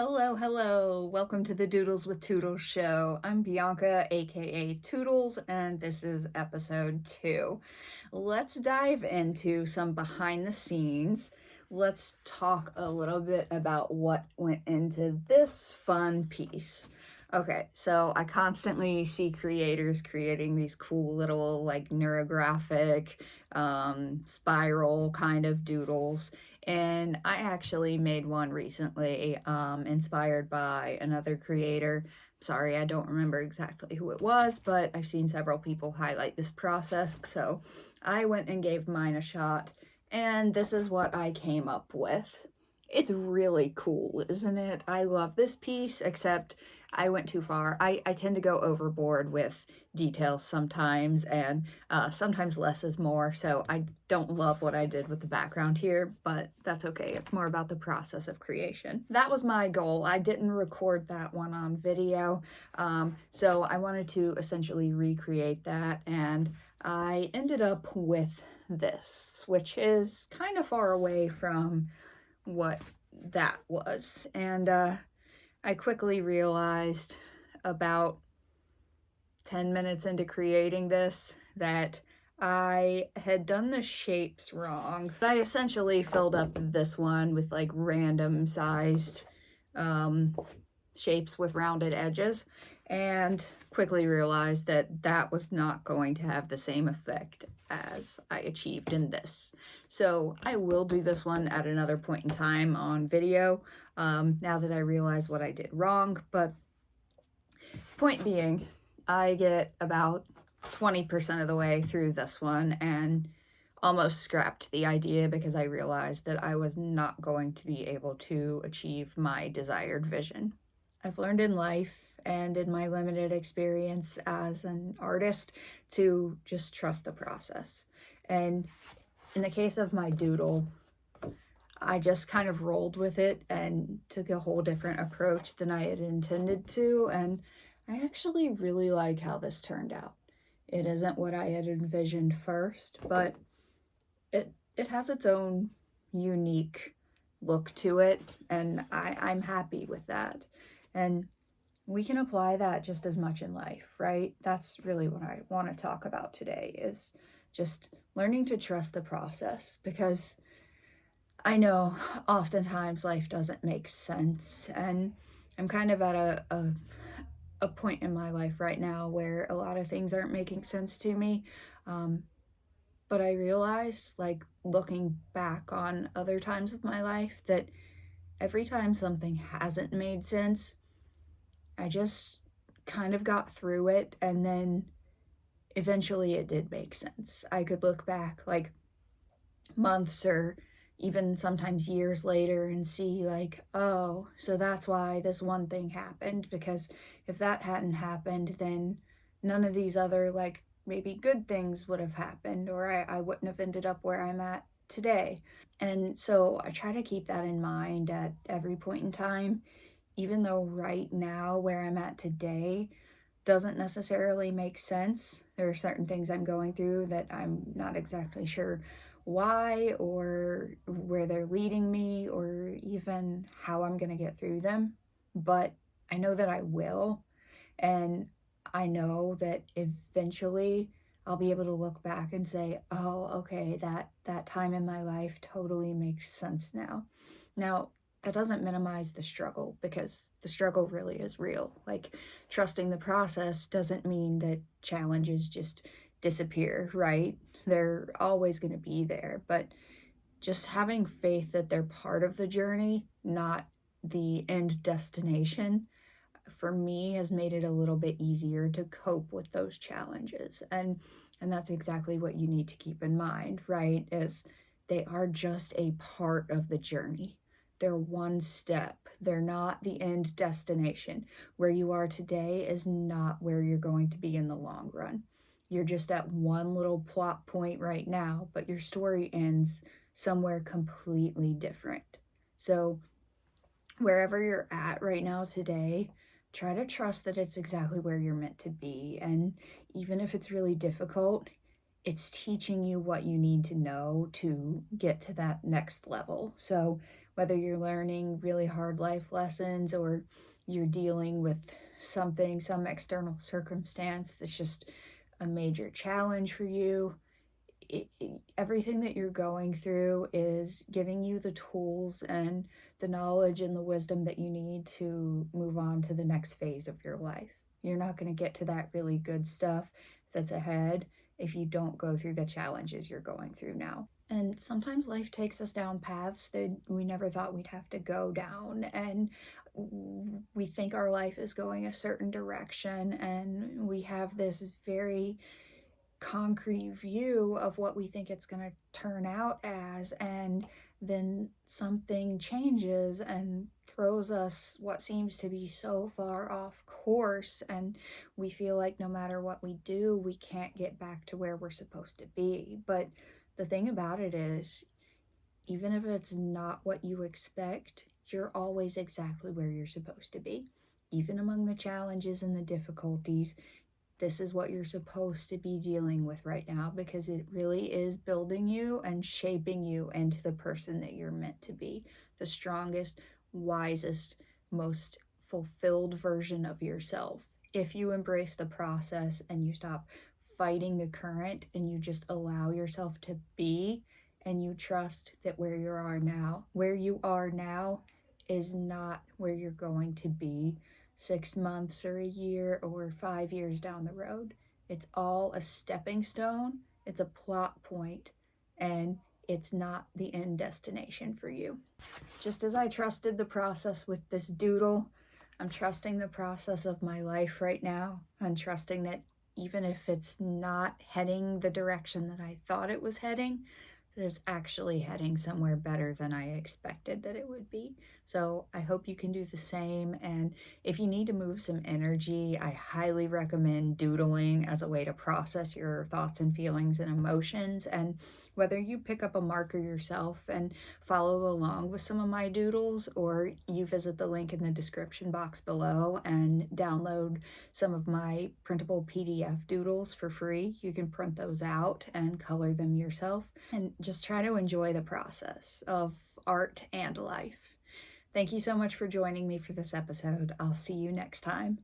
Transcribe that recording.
Hello. Welcome to the Doodles with Toodles show. I'm Bianca, aka Toodles, and this is episode 2. Let's dive into some behind the scenes. Let's talk a little bit about what went into this fun piece. Okay, so I constantly see creators creating these cool little neurographic spiral kind of doodles. And I actually made one recently, inspired by another creator. Sorry, I don't remember exactly who it was, but I've seen several people highlight this process. So I went and gave mine a shot, and this is what I came up with. It's really cool, isn't it? I love this piece, except I went too far. I tend to go overboard with details sometimes, and sometimes less is more. So I don't love what I did with the background here, but that's okay. It's more about the process of creation. That was my goal. I didn't record that one on video, so I wanted to essentially recreate that, and I ended up with this, which is kind of far away from what that was. And I quickly realized about 10 minutes into creating this that I had done the shapes wrong. I essentially filled up this one with like random sized shapes with rounded edges, and quickly realized that that was not going to have the same effect as I achieved in this. So I will do this one at another point in time on video, now that I realize what I did wrong. But point being, I get about 20% of the way through this one and almost scrapped the idea because I realized that I was not going to be able to achieve my desired vision. I've learned in life and in my limited experience as an artist to just trust the process. And in the case of my doodle, I just kind of rolled with it and took a whole different approach than I had intended to, and I actually really like how this turned out. It isn't what I had envisioned first, but it has its own unique look to it, and I'm happy with that. And we can apply that just as much in life, right? That's really what I want to talk about today, is just learning to trust the process, because I know oftentimes life doesn't make sense, and I'm kind of at a point in my life right now where a lot of things aren't making sense to me. But I realize, like, looking back on other times of my life, that every time something hasn't made sense, I just kind of got through it, and then eventually it did make sense. I could look back like months or even sometimes years later and see like, oh, so that's why this one thing happened, because if that hadn't happened, then none of these other like maybe good things would have happened, or I wouldn't have ended up where I'm at today. And so I try to keep that in mind at every point in time, even though right now where I'm at today doesn't necessarily make sense. There are certain things I'm going through that I'm not exactly sure why or where they're leading me or even how I'm going to get through them. But I know that I will. And I know that eventually I'll be able to look back and say, oh, okay, that time in my life totally makes sense now. Now, that doesn't minimize the struggle, because the struggle really is real. Like, trusting the process doesn't mean that challenges just disappear, right? They're always going to be there, but just having faith that they're part of the journey, not the end destination, for me has made it a little bit easier to cope with those challenges. And that's exactly what you need to keep in mind, right? Is they are just a part of the journey. They're one step. They're not the end destination. Where you are today is not where you're going to be in the long run. You're just at one little plot point right now, but your story ends somewhere completely different. So wherever you're at right now today, try to trust that it's exactly where you're meant to be. And even if it's really difficult, it's teaching you what you need to know to get to that next level. So whether you're learning really hard life lessons or you're dealing with something, some external circumstance that's just a major challenge for you. Everything that you're going through is giving you the tools and the knowledge and the wisdom that you need to move on to the next phase of your life. You're not going to get to that really good stuff that's ahead if you don't go through the challenges you're going through now. And sometimes life takes us down paths that we never thought we'd have to go down, and we think our life is going a certain direction, and we have this very concrete view of what we think it's going to turn out as, and then something changes and throws us what seems to be so far off course, and we feel like no matter what we do, we can't get back to where we're supposed to be. But the thing about it is, even if it's not what you expect, you're always exactly where you're supposed to be. Even among the challenges and the difficulties, this is what you're supposed to be dealing with right now, because it really is building you and shaping you into the person that you're meant to be, the strongest, wisest, most fulfilled version of yourself. If you embrace the process and you stop fighting the current and you just allow yourself to be, and you trust that where you are now is not where you're going to be 6 months or a year or 5 years down the road. It's all a stepping stone, it's a plot point, and it's not the end destination for you. Just as I trusted the process with this doodle, I'm trusting the process of my life right now. I'm trusting that even if it's not heading the direction that I thought it was heading, that it's actually heading somewhere better than I expected that it would be. So I hope you can do the same. And if you need to move some energy, I highly recommend doodling as a way to process your thoughts and feelings and emotions. And whether you pick up a marker yourself and follow along with some of my doodles, or you visit the link in the description box below and download some of my printable PDF doodles for free, you can print those out and color them yourself, and just try to enjoy the process of art and life. Thank you so much for joining me for this episode. I'll see you next time.